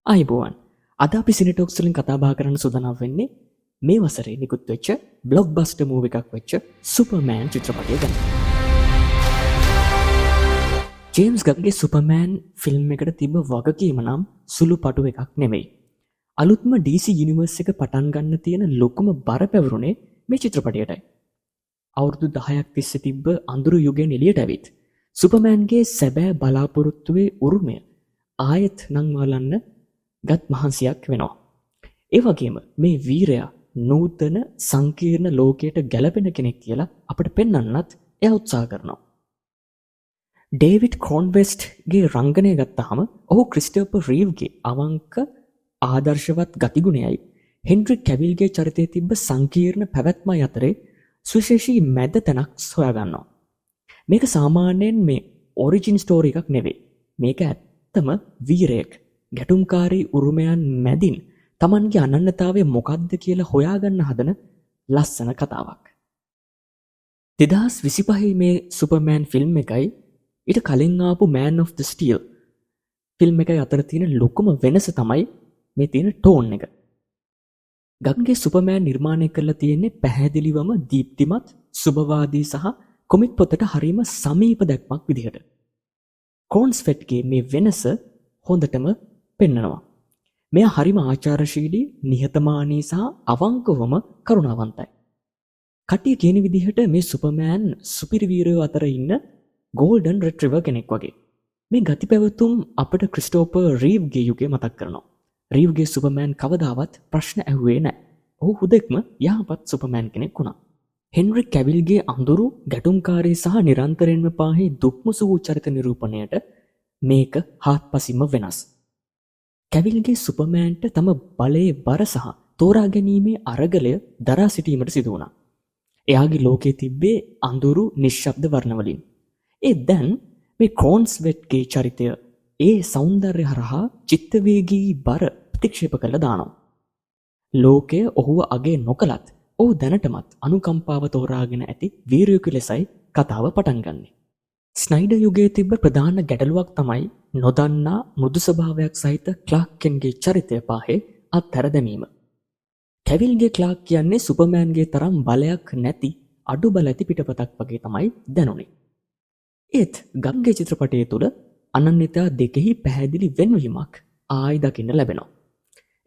ආයිබෝවන්. අද අපි සිනිටොක්ස් වලින් කතා බහ කරන්න සූදානම් වෙන්නේ මේ වසරේ නිකුත් වෙච්ච බ්ලොක්බස්ටර් මූවි එකක් වෙච්ච සුපර්මෑන් චිත්‍රපටය ගැන. ජේම්ස් ගන්ගේ සුපර්මෑන් ෆිල්ම් එකට තිබ්බ වගකීම නම් සුළු පටු එකක් නෙමෙයි. අලුත්ම DC යුනිවර්ස් එක පටන් ගන්න තියෙන ලොකුම බර පැවරුනේ මේ චිත්‍රපටයටයි. අවුරුදු 10ක් තිස්සේ තිබ්බ අඳුරු යුගයෙන් එළියට ඇවිත් සුපර්මෑන්ගේ සැබෑ බලාපොරොත්තුවේ උරුමය ආයෙත් නම් වලන්න ගත් මහන්සියක් වෙනවා. ඒ වගේම මේ වීරයා නූතන සංකීර්ණ ලෝකයට ගැලපෙන කෙනෙක් කියලා අපිට පෙන්වන්නත් එයා උත්සාහ කරනවා. ඩේවිඩ් ක්‍රෝන්වෙස්ට්ගේ රංගනය ගත්තාම ඔහු ක්‍රිස්ටෝෆර් රීව්ගේ අවංක ආදර්ශවත් ගතිගුණයයි හෙන්රි කැවිල්ගේ චරිතයේ තිබ්බ සංකීර්ණ පැවැත්මයි අතරේ සුවිශේෂී මැද තැනක් සොයාගන්නවා. මේක සාමාන්‍යයෙන් මේ ඔරිජින් ස්ටෝරි එකක් නෙවෙයි. මේක ඇත්තම වීරයෙක් ගැටුම්කාරී උරුමයන් මැදින් Tamanගේ අනන්‍යතාවය මොකක්ද කියලා හොයාගන්න හදන ලස්සන කතාවක්. 2025 මේ සුපර්මෑන් ෆිල්ම් එකයි ඊට කලින් ආපු Man of the Steel film එකයි අතර තියෙන ලොකුම වෙනස තමයි මේ තියෙන ටෝන් එක. ගන්ගේ සුපර්මෑන් නිර්මාණය කරලා තියෙන්නේ පැහැදිලිවම දීප්තිමත්, සුබවාදී සහ කොමික් පොතට හරීම සමීප දැක්මක් විදිහට. ක්‍රෝන්ස්වෙට්ගේ මේ වෙනස හොඳටම පෙන්නනවා. මෙයා හරිම ආචාරශීලී, නිහතමානී සහ අවංකවම කරුණාවන්තයි. කට්ටිය කියන විදිහට මේ සුපර්මෑන් සුපිරි වීරයෝ අතර ඉන්න ගෝල්ඩන් රිට්‍රීවර් කෙනෙක් වගේ. මේ ගති පැවතුම් අපිට ක්‍රිස්ටෝෆර් රීව්ගේ යුගය මතක් කරනවා. රීව්ගේ සුපර්මෑන් කවදාවත් ප්‍රශ්න ඇහුවේ නැහැ. ඔහු හුදෙක්ම යහපත් සුපර්මෑන් කෙනෙක් වුණා. හෙන්රි කැවිල්ගේ අඳුරු, ගැටුම්කාරී සහ නිරන්තරයෙන්ම පාහේ දුක්මුසු වූ චරිත නිරූපණයට මේක හාත්පසින්ම වෙනස්. කැවිල්ගේ සුපර්මෑන්ට තම බලයේ බර සහ තෝරා ගැනීමේ අරගලය දරා සිටීමට සිදු වුණා. එයාගේ ලෝකයේ තිබ්බේ අඳුරු නිශ්ශබ්ද වර්ණවලින්. ඒ දැන් මේ ක්‍රෝන්ස්වෙට්ගේ චරිතය ඒ సౌందර්ය හරහා චිත්තවේගී බර ප්‍රතික්ෂේප කළ දානවා. ලෝකය ඔහුව අගේ නොකලත් ඔහු දැනටමත් අනුකම්පාව තෝරාගෙන ඇති වීරයෙකු ලෙසයි කතාව පටන් ගන්නෙ. ස්නයිඩර් යුගයේ තිබ්බ ප්‍රධාන ගැටලුවක් තමයි නොදන්නා මෘදු ස්වභාවයක් සහිත ක්ලාක් කෙන්ගේ චරිතය පාහේ අත්හැර දැමීම. කැවිල්ගේ ක්ලාක් කියන්නේ සුපර්මෑන්ගේ තරම් බලයක් නැති අඩු බල ඇති පිටපතක් වගේ තමයි දැනුනේ. ඒත් ගන්ගේ චිත්‍රපටයේ තුල අනන්‍යතා දෙකෙහි පැහැදිලි වෙන්වීමක් ආයි දකින්න ලැබෙනවා.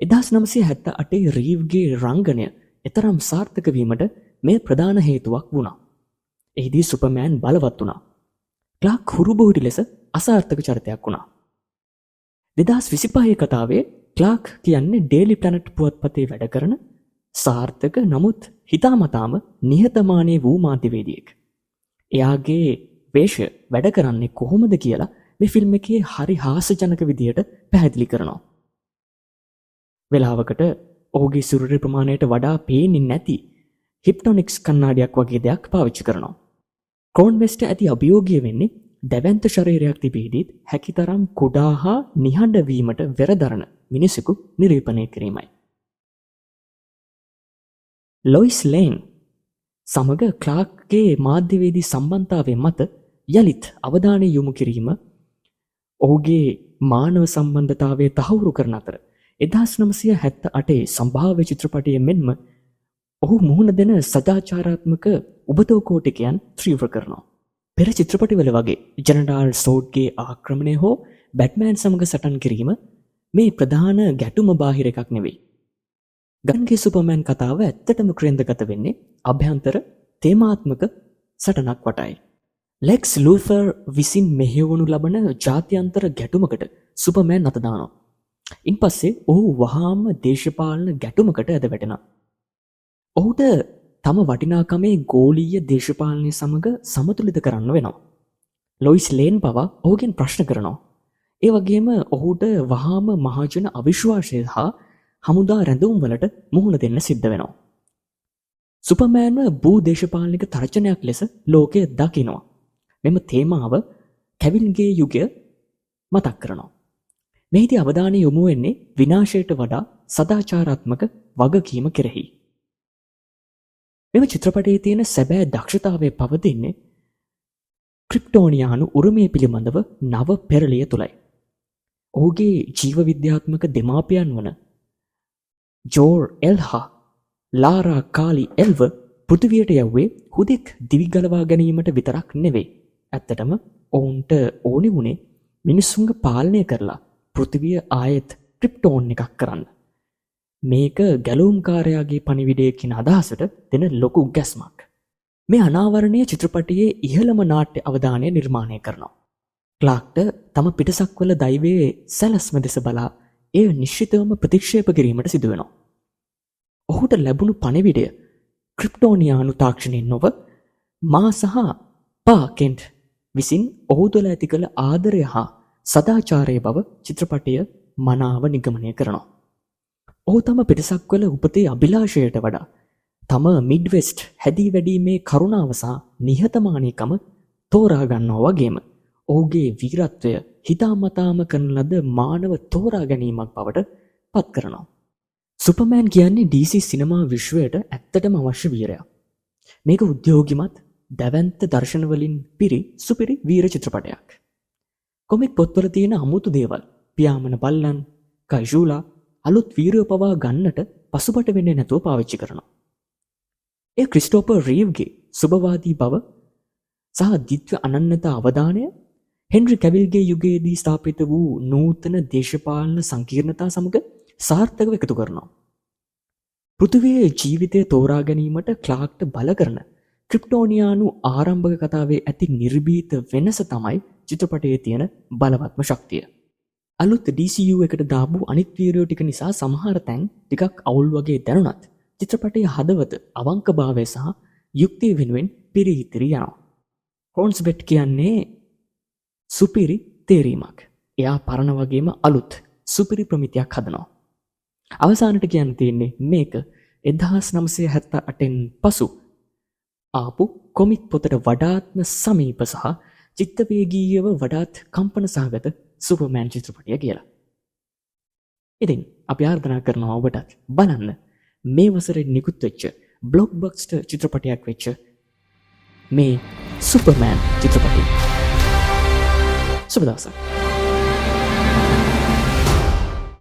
1978 රීව්ගේ රංගනය එතරම් සාර්ථක වීමට මේ ප්‍රධාන හේතුවක් වුණා. එහිදී සුපර්මෑන් බලවත් වුණා. ක්ලාක් හුරුබෝහිටි ලෙස අසාර්ථක චරිතයක් වුණා. 2025 කතාවේ ක්ලාක් කියන්නේ ඩේලි ප්ලැනට් පුවත්පතේ වැඩ කරන සාර්ථක නමුත් හිතාමතාම නිහතමානී වූ මාධ්‍යවේදියෙක්. එයාගේ වේශය වැඩ කරන්නේ කොහොමද කියලා මේ ෆිල්ම් එකේ හරි හාස්‍යජනක විදියට පැහැදිලි කරනවා. වෙලාවකට ඔහුගේ සුරුරි ප්‍රමාණයට වඩා පේන්නේ නැති හිප්නොනික්ස් කණ්ණාඩියක් වගේ දෙයක් පාවිච්චි කරනවා. ක්‍රෝන්වෙස්ට් ඇති අභියෝගය වෙන්නේ දැවැන්ත ශරීරයක් තිබෙද්දීත් හැකිතරම් කුඩා හා නිහඬ වීමට වෙරදරන මිනිසෙකු නිරූපණය කිරීමයි. ලොයිස් ලේන් සමග ක්ලාක්ගේ මාධ්‍යවේදී සම්බන්ධතාවය මත යලිත් අවධානය යොමු කිරීම ඔහුගේ මානව සම්බන්ධතාවය තහවුරු කරන අතර 1978 සම්භාව්‍ය චිත්‍රපටයේ මෙන්ම ඔහු මුහුණ දෙන සදාචාරාත්මක උබතෝකෝටිකයන් ත්‍රීව්‍ර කරනවා. පෙර චිත්‍රපටිවල වගේ ජනරාල් සෝඩ්ගේ ආක්‍රමණය හෝ බැට්මෑන් සමග සටන් කිරීම මේ ප්‍රධාන ගැටුම බාහිර එකක් නෙවෙයි. ගන්ගේ සුපර්මෑන් කතාව ඇත්තටම ක්‍රේන්දගත වෙන්නේ අභ්‍යන්තර තේමාත්මක සටනක් වටයි. ලෙක්ස් ලූතර් විසින් මෙහෙයවනු ලබන ජාත්‍යන්තර ගැටුමකට සුපර්මෑන් අත දානවා. ඉන්පස්සේ ඔහු වහාම දේශපාලන ගැටුමකට ඇද වැටෙනවා. ඔහුට තම වටිනාකමේ ගෝලීය දේශපාලනය සමග සමතුලිත කරන්න වෙනවා. ලොයිස් ලේන් පවා ඔහුගෙන් ප්‍රශ්න කරනවා. ඒ වගේම ඔහුට වහාම මහජන අවිශ්වාසය හා හමුදා රැඳවුම් වලට මුහුණ දෙන්න සිද්ධ වෙනවා. සුපර්මෑන්ව භූ දේශපාලනික තර්ජනයක් ලෙස ලෝකය දකිනවා. මෙම තේමාව කැවිල්ගේ යුගය මතක් කරනවා. මෙහිදී අවධානය යොමු වෙන්නේ විනාශයට වඩා සදාචාරාත්මක වගකීම කෙරෙහි. මෙම චිත්‍රපටයේ තියෙන සැබෑ දක්ෂතාවය පවතින්නේ ක්‍රිප්ටෝනියානු උරුමය පිළිබඳව නව පෙරළිය තුලයි. ඔහුගේ ජීව විද්‍යාත්මක දෙමාපියන් වන ජෝර් එල් හා ලාරා කාලි එල්ව පෘථිවියට යව්වේ හුදෙක් දිවි ගලවා ගැනීමට විතරක් නෙවෙයි. ඇත්තටම ඔවුන්ට ඕනි වුණේ මිනිස්සුන්ගේ පාලනය කරලා පෘථිවිය ආයෙත් ක්‍රිප්ටෝන් එකක් කරන්න. මේක ගැලූම්කාරයාගේ පණිවිඩය කියන අදහසට දෙන ලොකු ගැස්මක්. මේ අනාවරණය චිත්‍රපටයේ ඉහළම නාට්‍ය අවධානය නිර්මාණය කරනවා. ක්ලාක්ට තම පිටසක්වල දෛවයේ සැලැස්ම දෙස බලා එය නිශ්චිතවම ප්‍රතික්ෂේප කිරීමට සිදුවෙනවා. ඔහුට ලැබුණු පණිවිඩය ක්‍රිප්ටෝනියානු තාක්ෂණයෙන් නොව මා සහ පාකෙන්ට් විසින් ඔහු තුළ ඇති කළ ආදරය හා සදාචාරය බව චිත්‍රපටය මනාව නිගමනය කරනවා. ඔහු තම පිටසක්වල උපතේ අභිලාෂයට වඩා තම මිඩ්වෙස්ට් හැදී වැඩීමේ කරුණාව සහ නිහතමානීකම තෝරා ගන්නවා වගේම ඔහුගේ වීරත්වය හිතාමතාම කරන ලද මානව තෝරා ගැනීමක් බවට පත් කරනවා. සුපර්මෑන් කියන්නේ DC සිනමා විශ්වයට ඇත්තටම අවශ්‍ය වීරයා. මේක උද්‍යෝගිමත් දැවැන්ත දර්ශනවලින් පිරි සුපිරි වීර චිත්‍රපටයක්. කොමික් පොත්වල තියෙන අමුතු දේවල් පියාඹන බල්ලන්, කයිෂූලා අලුත් වීරයෝ පවා ගන්නට පසුබට වෙන්නේ නැතුව පාවිච්චි කරනවා. එය ක්‍රිස්ටෝපර් රීව්ගේ සුබවාදී බව සහ දිත්ව අනන්‍යතා අවධානය හෙන්රි කැවිල්ගේ යුගයේදී ස්ථාපිත වූ නූතන දේශපාලන සංකීර්ණතා සමග සාර්ථකව එකතු කරනවා. පෘථිවියේ ජීවිතය තෝරා ගැනීමට ක්ලාක්ට බල කරන ක්‍රිප්ටෝනියානු ආරම්භක කතාවේ ඇති නිර්භීත වෙනස තමයි චිත්‍රපටයේ තියෙන බලවත්ම ශක්තිය. අලුත් DCU එකට දාපු අනිත් වීරයෝ ටික නිසා සමහර තැන් ටිකක් අවුල් වගේ දැනුණත් චිත්‍රපටයේ හදවත අවංකභාවය සහ යුක්තිය වෙනුවෙන් පිරිහිතිරි යනවා. හෝන්ස්බෙට් කියන්නේ සුපිරි තේරීමක්. එයා පරණ වගේම අලුත් සුපිරි ප්‍රමිතියක් හදනවා. අවසානට කියන්න තියෙන්නේ මේක 1978න් පසු ආපු කොමික් පොතට වඩාත්ම සමීප සහ චිත්තවේගීයව වඩාත් කම්පන සහගත සුපර්මෑන් චිත්‍රපටිය කියලා. ඉතින් අපි ආර්දනා කරනවා ඔබටත් බලන්න මේ වසරේ නිකුත් වෙච්ච බ්ලොක්බස්ටර් චිත්‍රපටයක් වෙච්ච මේ සුපර්මෑන් චිත්‍රපටිය. සුබ දවසක්.